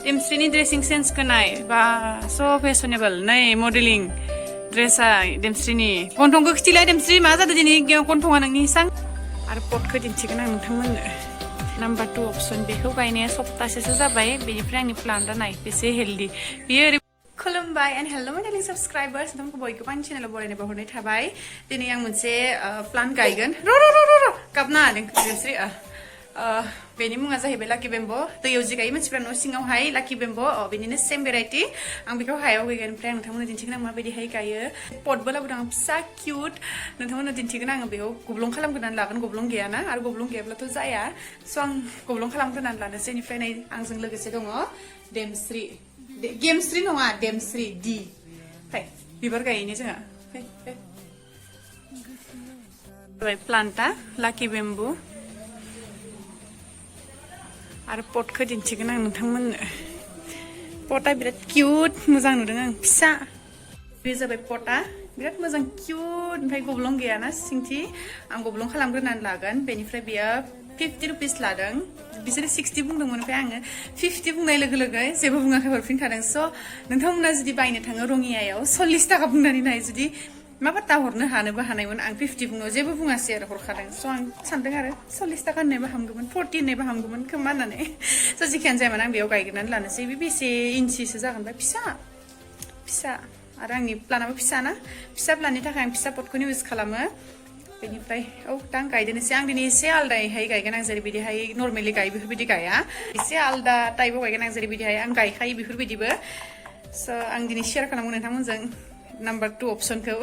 देमस्रिनि dressing सेन्सखौ नाय बा स फेशनेबल नै मडेलिं ड्रेसा देमस्रिनि गन्थंखौ खिथिलाय देमस्रि मा जादों दिनै गन्थंआ नोंनि सां आरो पटखौ दिन्थिगोन आं नोंथांमोननो नाम्बार 2 अपसन बेखौ गायनाया सप्तासेसो जाबाय बेनिफ्राय आंनि प्लान्टआ नाय बेसे हेल्दी बेयो ओरै खुलुमबाय एन्ड हेल' माय डार्लिं साबस्क्राइबार्स नोंथांखौ बयखौबो आंनि चेनेलाव बरायनाय बावहरनाय थाबाय दिनै आं मोनसे प्लान्ट गायगोन र' गाबना देमस्रि बेनि मुङा जाहैबाय लाकि बेम्ब दैयाव जि गायो मानसिफ्रा न' सिङावहाय लाकि बेम्ब बेनिनो सेम भेराइटि आं बेखौ हायाव गायगोन ओमफ्राय आं नोंथांमोननो दिन्थिगोन आं माबायदिहाय गायो पटबो लाबोदों आं फिसा किउट नोंथांमोननो दिन्थिगोन आङो बेयाव गब्लं खालामग्रोनानै लागोन गब्लं गैयाना आरो गब्लं गैयाब्लाथ' जाया स' आं गब्लं खालामग्रोनानै लानोसै बेनिफ्राय नै आंजों लोगोसे दङ देमस्रि गेमस्रि नङा देमस्रि दि फाय बिबार गायनो जोंहा फाय प्लान्टआ लाकि बेम्बु आरो पटखौ दिन्थिगोन आं नोंथांमोननो पटआ बिराद किउट मोजां नुदों आं फिसा बे जाबाय पटआ बिराद मोजां किउट ओमफ्राय गब्लं गैयाना सिंथि आं गब्लं खालामग्रोनानै लागोन बेनिफ्राय बेयो 50 रुपिस लादों बिसोरो 60 बुंदोंमोन ओमफ्राय आङो 50 बुंनाय लोगो लोगो जेबो बुङाखै हरफिनखादों स' नोंथांमोना जुदि बायनो थाङो रङियायाव 40 थाखा बुंनानै नाय जुदि मा बाथा हरनो हानोबो हानायमोन आं 50 बुङो जेबो बुङासै आरो हरखादों स' आं सानदों आरो 40 थाखा होननायबो हामगौमोन 40 होननायबो हामगौमोन खोमा होननानै स' जिखियानो जायामोन आं बेयाव गायग्रोनानै लानोसै बे बेसे इन्चिसो जागोनबा फिसा आरो आंनि प्लान्टआबो फिसा ना फिसा प्लान्टनि थाखाय आं फिसा पटखौनो इउज खालामो बेनिफ्राय दा आं गायदेनोसै आं दिनै एसे आलदायैहाय गायगोन आं जेरैबायदिहाय नर्मेलि गायो बेफोरबायदि गाया एसे आलदा टाइपआव गायगोन आं जेरैबायदिहाय आं गायखायो बेफोरबायदिबो स' आं दिनै शेयार खालामगोन नोंथांमोनजों नाम्बार 2 अपसनखौ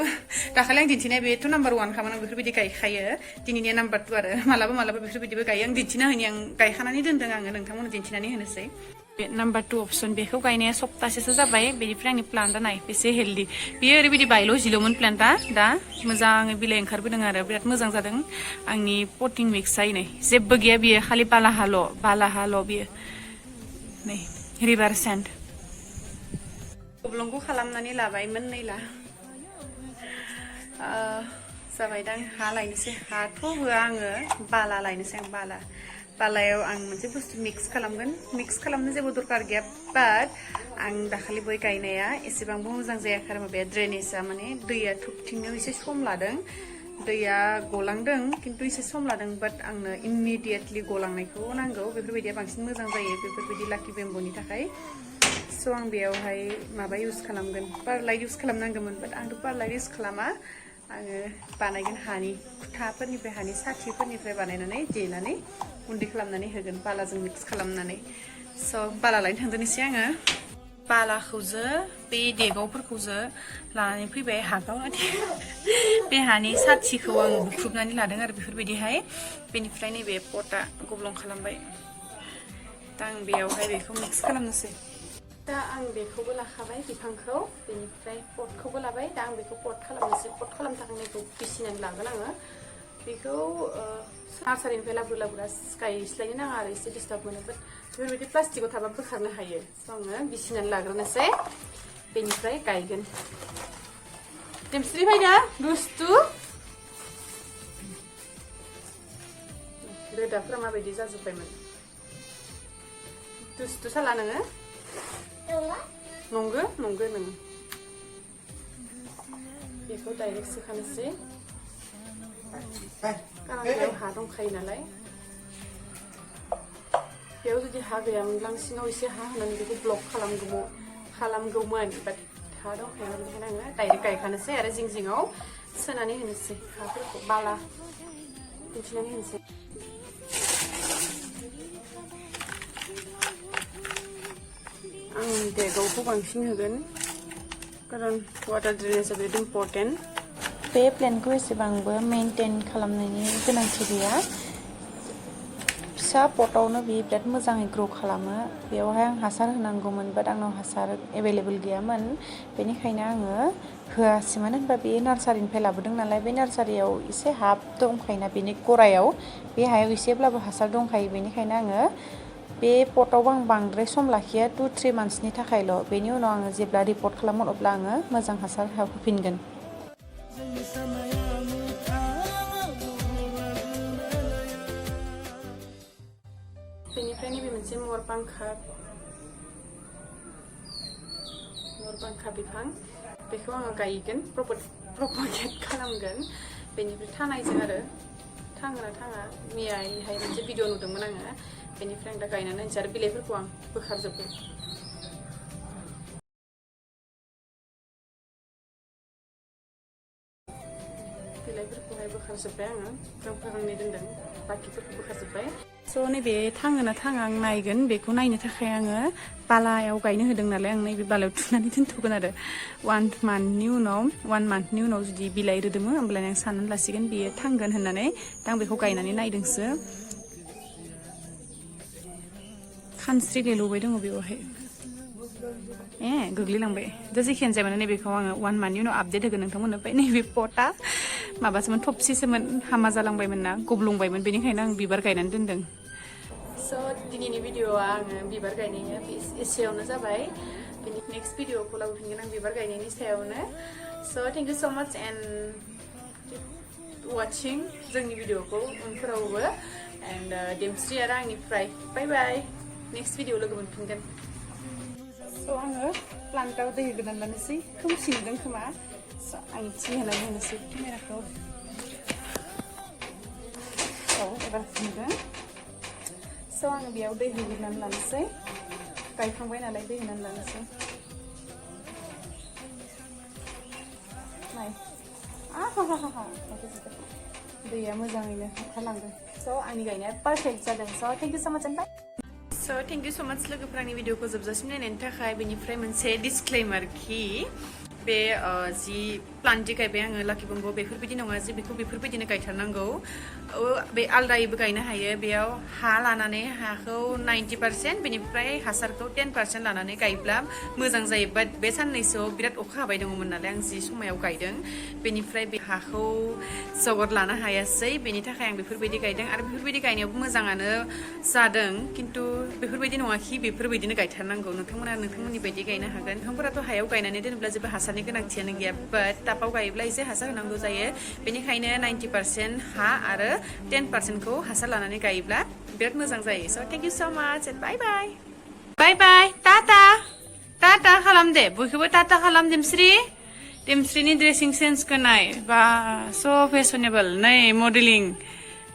दाखालि आं दिन्थिनाय बेथ' नाम्बार 1 खामोन आं बेफोरबायदि गायखायो दिनैनिया नाम्बार 2 आरो मालाबा बेफोरबायदिबो गायो आं दिन्थिना होनि आं गायखानानै दोनदों आङो नोंथांमोननो दिन्थिनानै होनोसै बे नाम्बार 2 अपसन बेखौ गायनाया सप्तासेसो जाबाय बेनिफ्राय आंनि प्लान्टआ नाय बेसे हेल्दी बेयो ओरैबायदि बायल' जिल'मोन प्लान्टआ दा मोजाङै बिलाइ ओंखारबोदों आरो बिराद मोजां जादों आंनि पटिं मिक्सआ नै जेबो गैया बियो खालि बाला हाल' बियो नै रिभार सेन्ड गब्लंखौ खालामनानै लाबायमोन नैला जाबाय दा हा लायनोसै हाथ' होआ आङो बाला लायनोसै आं बालायाव आं मोनसे बुस्थु मिक्स खालामगोन मिक्स खालामनो जेबो दरकार गैया बाट आं दाखालि बै गायनाया एसेबांबो मोजां जायाखै आरो माबाया ड्रेनेजआ माने दैया थुबथिंनायाव एसे सम लादों दैया गलांदों खिन्थु एसे सम लादों बाट आंनो इमिडियेटलि गलांनायखौ नांगौ बेफोरबायदिया बांसिन मोजां जायो बेफोरबायदि लाकि बेम्ब'नि थाखाय स' आं बेयावहाय माबा इउज खालामगोन पारलाइट इउज खालामनांगौमोन बाट आंथ' पारलाइट इउज खालामा आङो बानायगोन हानि खुथाफोरनिफ्राय हानि साथिफोरनिफ्राय बानायनानै देनानै गुन्दै खालामनानै होगोन बालाजों मिक्स खालामनानै स' बाला लायनो थांदोंनोसै आङो बालाखौजो बे देगावफोरखौजो लानानै फैबाय हागाव बे हानि साथिखौ आं बुख्रुबनानै लादों आरो बेफोरबायदिहाय बेनिफ्राय नैबे पटआ गब्लं खालामबाय दा आं बेयावहाय बेखौ मिक्स खालामनोसै दा आं बेखौबो लाखाबाय बिफांखौ बेनिफ्राय पटखौबो लाबाय दा आं बेखौ पट खालामनोसै पट खालामनो थाखाय बेखौ फिसिनानै लागोन आङो बेखौ नार्सारिनिफ्राय लाबोला गायस्लायनो नाङा आरो एसे डिस्टार्ब मोनो बाट बेफोरबायदि प्लास्टिकआव थाबा बोखारनो हायो स' आङो बिसिनानै लाग्रोनोसै बेनिफ्राय गायगोन देमस्रि फैदा दुस्थु रोदाफोरा माबायदि जाजोब्बायमोन दुस्थु साला नोङो नंगो नों बेखौ डाइरेक्ट सोखानोसै बेयाव हा दंखायो नालाय बेयाव जुदि हा गैयामोनब्ला आं सिङाव एसे हा होनानै बेखौ ब्लक खालामगौमोन बाट हा दंखायो बेनिखायनो आङो डाइरेक्ट गायखानोसै आरो जिं जिङाव सोनानै होनोसै हाफोरखौ बाला दिन्थिनानै होनोसै आं देगावखौ बांसिन होगोन खारन वाटार ड्रेनेजआ बिराद इम्परटेन्ट बे प्लेन्टखौ एसेबांबो मेनटेन खालामनायनि गोनांथि गैया फिसा पटआवनो बियो बिराद मोजाङै ग्र' खालामो बेयावहाय आं हासार होनांगौमोन बाट आंनाव हासार एभेलेबल गैयामोन बेनिखायनो आङो होआसै मानो होनबा बे नार्सारिनिफ्राय लाबोदों नालाय बे नार्सारियाव एसे हा दंखायोना बेनि गरायाव बे हायाव एसेब्लाबो हासार दंखायो बेनिखायनो आङो बे पटआवबो आं बांद्राय सम लाखिया 2-3 मान्थसनि थाखायल' बेनि उनाव आङो जेब्ला रिपर्ट खालामगोन अब्ला आङो मोजां हासार होफिनगोन बेनिफ्राय नैबे मोनसे मर पांखा बांखा बिफां बेखौ आङो गायगोन प्रपोगेट खालामगोन बेनिफ्राय थानायजों आरो थाङोना थाङा मैयाहाय मोनसे भिडिअ नुदोंमोन आङो बेनिफ्राय आं दा गायनानै होनोसै आरो बिलाइफोरखौ आं बोखारजोबगोन बिलाइफोरखौहाय बोखारजोब्बाय आङो गांनै दोनदों बाखिफोरखौ बोखारजोब्बाय स' नैबे थाङोना थाङा आं नायगोन बेखौ नायनो थाखाय आङो बालायाव गायनो होदों नालाय आं नैबे बालायाव थुनानै दोनथ'गोन आरो 1 मान्थनि उनाव जुदि बिलाइ रोदोमो होमब्लाना आं साननानै लासिगोन बेयो थांगोन होननानै दा आं बेखौ गायनानै नायदोंसो खानस्रि गेलौबाय दङ बेवहाय गोग्लैलांबाय दा जेखियानो जाया माने नैबेखौ आङो 1 मान्थनि उनाव आपडेट होगोन नोंथांमोननो ओमफ्राय नैबे पटआ माबासोमोन थबसिसोमोन हामा जालांबायमोन ना गब्लंबायमोन बेनिखायनो आं बिबार गायनानै दोनदों स' दिनैनि भिडिअ'आ आङो बिबार गायनाया एसेयावनो जाबाय बेनि नेक्स्ट भिडिअ'खौ लाबोफिनगोन आं बिबार गायनायनि सायावनो स' थेंक इउ स' माच एन्ड वाचिं जोंनि भिडिअ'खौ उनफोरावबो एन्ड देमस्रि आरो आंनिफ्राय बाय बाय नेक्स्ट भिडिअ लोगो मोनफिनगोन स' आङो प्लान्टआव दै होगोन लानोसै खोमसि नुदों खोमा स' आं थि होनानै होनोसै केमेराखौ एबार फुदों स' आङो बेयाव दै होग्रोनानै लानोसै गायखांबाय नालाय दै होनानै लानोसै नाय दैया मोजाङैनो ओंखारलांदों स' आंनि गायनाया पारफेक्ट जादों स' थेंक इउ स' माच एन्ड बाय स' थेंक इउ स' माच लोगोफोरा आंनि भिडिअखौ जोबजासिम नायनायनि थाखाय बेनिफ्राय मोनसे डिसक्लेमार कि बे जि प्लान्ट गायबाय आङो लाकि बंग' बेफोरबायदि नङा जे बेखौ बेफोरबायदिनो गायथारनांगौ बे आलदायैबो गायनो हायो बेयाव हा लानानै हाखौ 90% बेनिफ्राय हासारखौ 10% लानानै गायब्ला मोजां जायो बाट बे साननैसोआव बिराद अखा हाबाय दङमोन नालाय आं जि समायाव गायदों बेनिफ्राय बे हाखौ जगत लानो हायासै बेनि थाखाय आं बेफोरबायदि गायदों आरो बेफोरबायदि गायनायावबो मोजाङानो जादों खिन्थु बेफोरबायदि नङाखि बेफोरबायदिनो गायथारनांगौ नोंथांमोना नोंथांमोननि बायदि गायनो हागोन बिफांफोराथ' हायाव गायनानै दोनोब्ला जेबो हासारनि गोनांथियानो गैया बाट टाबाव गायोब्ला एसे हासार होनांगौ जायो बेनिखायनो 90% हा आरो 10%खौ हासार लानानै गायोब्ला बिराद मोजां जायो स' थेंक इउ स' माच एन्ड बाय बाय बाय बाय टाटा टाटा खालाम दे बयखौबो टाटा खालाम देमस्रिनि ड्रेसिं सेन्सखौ नाय बा स' फेशनेबल नै मडेलिं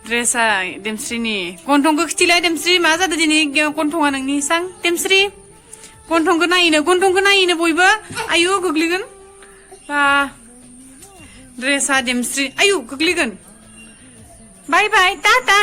ड्रेसा देमस्रिनि गन्थंखौ खिथिलाय देमस्रि मा जादों दिनै गन्थङा नोंनि सां देमस्रि गन्थंखौ नायनो बयबो आयु गोग्लैगोन बा ड्रेसा देमस्रि आयु गोग्लैगोन बाय बाय टाटा